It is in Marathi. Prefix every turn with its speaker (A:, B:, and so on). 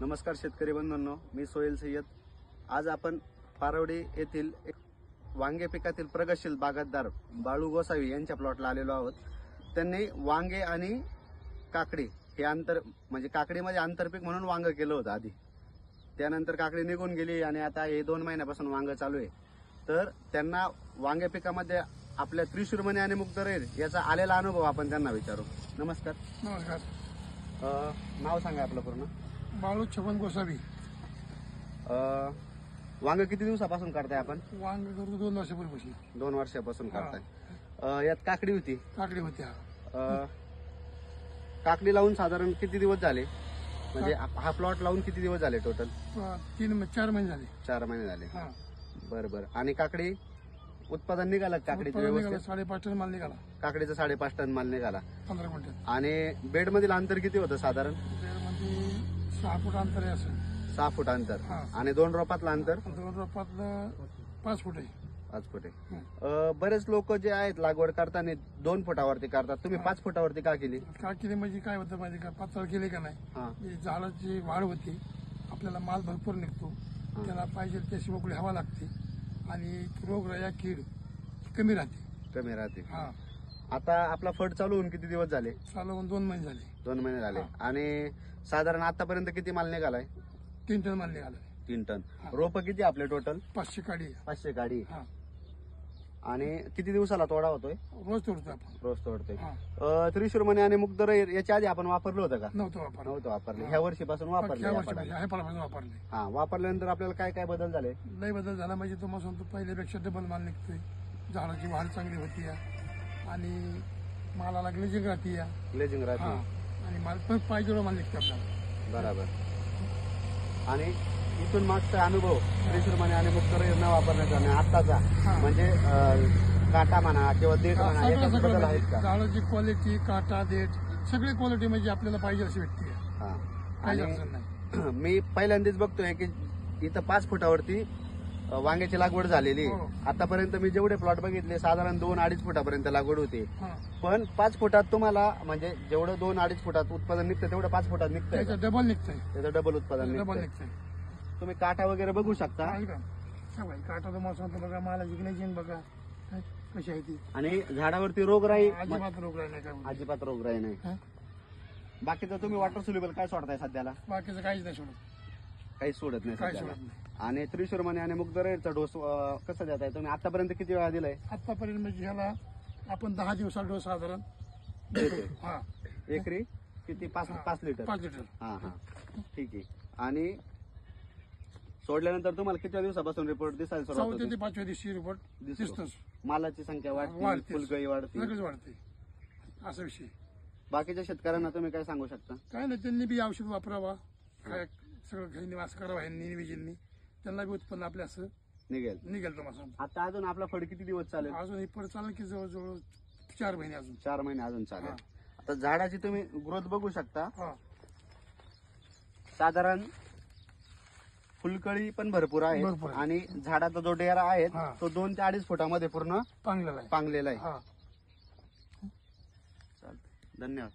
A: नमस्कार शेतकरी बंधूंनो, मी सोहेल सय्यद। आज आपण फारवडी येथील वांगे पिकातील प्रगतशील बागायतदार बाळू गोसावी यांच्या प्लॉटला आलेलो आहोत। त्यांनी वांगे आणि काकडी हे आंतर म्हणजे काकडीमध्ये आंतरपीक म्हणून वांग केलं होतं आधी, त्यानंतर काकडी निघून गेली आणि आता हे 2 महिन्यापासून वांग चालू आहे। तर त्यांना वांगे पिकामध्ये आपल्या त्रिशूरमणी आणि मुक्तारेर याचा आलेला अनुभव आपण त्यांना विचारू। नमस्कार।
B: नमस्कार।
A: नाव सांगा आपलं पूर्ण।
B: बाळू छगन गोसावी।
A: वांग किती दिवसापासून करताय आपण?
B: वांग करतो 2 वर्षापूर्वी।
A: 2 वर्षापासून करताय। यात काकडी होती?
B: काकडी होती।
A: काकडी लावून साधारण किती दिवस झाले? म्हणजे हा प्लॉट लावून किती दिवस झाले टोटल?
B: 4 महिने झाले।
A: 4 महिने झाले। बरं। आणि काकडी उत्पादन निघालं? काकडीचं
B: 5.5 टन माल निघाला।
A: काकडीचं 5.5 टन माल निघाला।
B: 15 क्विंटल।
A: आणि बेड मधील अंतर किती होतं साधारण?
B: बेड मध्ये 6 फूट अंतर आहे असं।
A: 6 फूट अंतर। आणि 2 रोपातलं अंतर?
B: 2 रोपातलं 5 फूट आहे।
A: 5 फूट आहे। बरेच लोक जे आहेत लागवड करताना 2 फुटावरती करतात, तुम्ही 5 फुटावरती का केली?
B: का केली म्हणजे काय होतं माहिती का, पातळ केली का नाही झाडाची वाढ होती, आपल्याला माल भरपूर निघतो, त्याला पाहिजे तशी मोकळी हवा लागते आणि रोगराई कीड कमी राहते।
A: आता आपला फळ चालू होऊन किती दिवस झाले?
B: चालू होऊन 2 महिने झाले।
A: 2 महिने झाले। आणि साधारण आतापर्यंत किती माल निघालाय?
B: 3 टन माल निघाला।
A: 3 टन। रोप किती आपले टोटल?
B: 500 काडी।
A: 500 काडी। आणि किती दिवसाला तोडा होतोय?
B: रोज तोडतो आपण।
A: रोज तोडतोय। त्रिशूरमणी आणि मुक्तारेर याच्या आधी आपण वापरलं होतं का?
B: नव्हतं
A: वापरले। ह्या वर्षीपासून वापरले? वापरल्यानंतर आपल्याला काय काय बदल झाले?
B: लय बदल झाला म्हणजे तुम्हाला सांगतो, पहिल्यापेक्षा डबल माल निघतोय, झाडाची वाढ चांगली होती आणि मालाला ग्लेजिंग राहते आणि माल पण पाहिजे माल निघतो आपल्याला।
A: बरोबर। आणि इथून मागचा अनुभव त्रिशूरमणी आणि मुक्तारेर न वापरण्याचा आणि आत्ताचा म्हणजे काटा म्हणा किंवा देठ म्हणा याच्यात बदल आहेत का?
B: झाडाची क्वालिटी, काटा, देठ सगळी क्वालिटी म्हणजे आपल्याला पाहिजे अशी भेटते। काही अडचण नाही।
A: मी पहिल्यांदाच बघतोय की इथं 5 फुटावरती वांग्याची लागवड झालेली आहे। आतापर्यंत मी जेवढे प्लॉट बघितले साधारण 2-2.5 फुटापर्यंत लागवड होते, पण 5 फुटात तुम्हाला म्हणजे जेवढं 2-2.5 फुटात उत्पादन निघतं तेवढं 5 फुटात निघतंय?
B: डबल निघतंय।
A: त्याचं डबल उत्पादन निघतंय। तुम्ही काटा वगैरे बघू शकता।
B: काटा तुम्हाला सांगतो बघा, मालाची ग्लेजिंग बघा कशी आहे ती।
A: आणि झाडावरती रोगराई?
B: अजिबात रोगराई नाही।
A: अजिबात रोगराई नाही। बाकीचं तुम्ही वॉटर सोल्युबल काय सोडताय सध्याला?
B: बाकीचं काहीच नाही सोडत।
A: काही सोडत नाही सध्याला। आणि त्रिशूरमणी आणि मुक्तारेरचा डोस कसं देताय तुम्ही? आतापर्यंत किती वेळा दिलाय?
B: आतापर्यंत म्हणजे ह्याला आपण 10 दिवसाला डोस साधारण
A: एकरी किती? 5 लिटर?
B: 5 लिटर।
A: ठीक आहे। आणि सोडल्यानंतर तुम्हाला किती दिवसापासून रिपोर्ट दिसायला सुरुवात होते?
B: 4थ्या ते 5व्या दिवशी रिपोर्ट दिसतो।
A: मालाची संख्या वाढते, फुलगळी वाढते,
B: लगेच वाढते, असा विषय।
A: बाकीच्या शेतकऱ्यांना तुम्ही काय सांगू शकता?
B: काय नाही, त्यांनी बी औषध वापरावा, काय सगळं घरी निवास करावा नियोजननी, त्यांना बी उत्पन्न आपल्या असं निघेल तुम्हाला।
A: आता अजून आपला फळ किती दिवस चालेल?
B: अजून हे फळ चालेल की जवळजवळ 4 महिने अजून।
A: 4 महिने अजून चालेल। आता झाडाची तुम्ही ग्रोथ बघू शकता, साधारण फुलकळी पण भरपूर आहे आणि झाडाचा जो डेरा आहे तो 2 ते 2.5 फुटामध्ये पूर्ण पांगलेला आहे।
B: चालतंय,
A: धन्यवाद।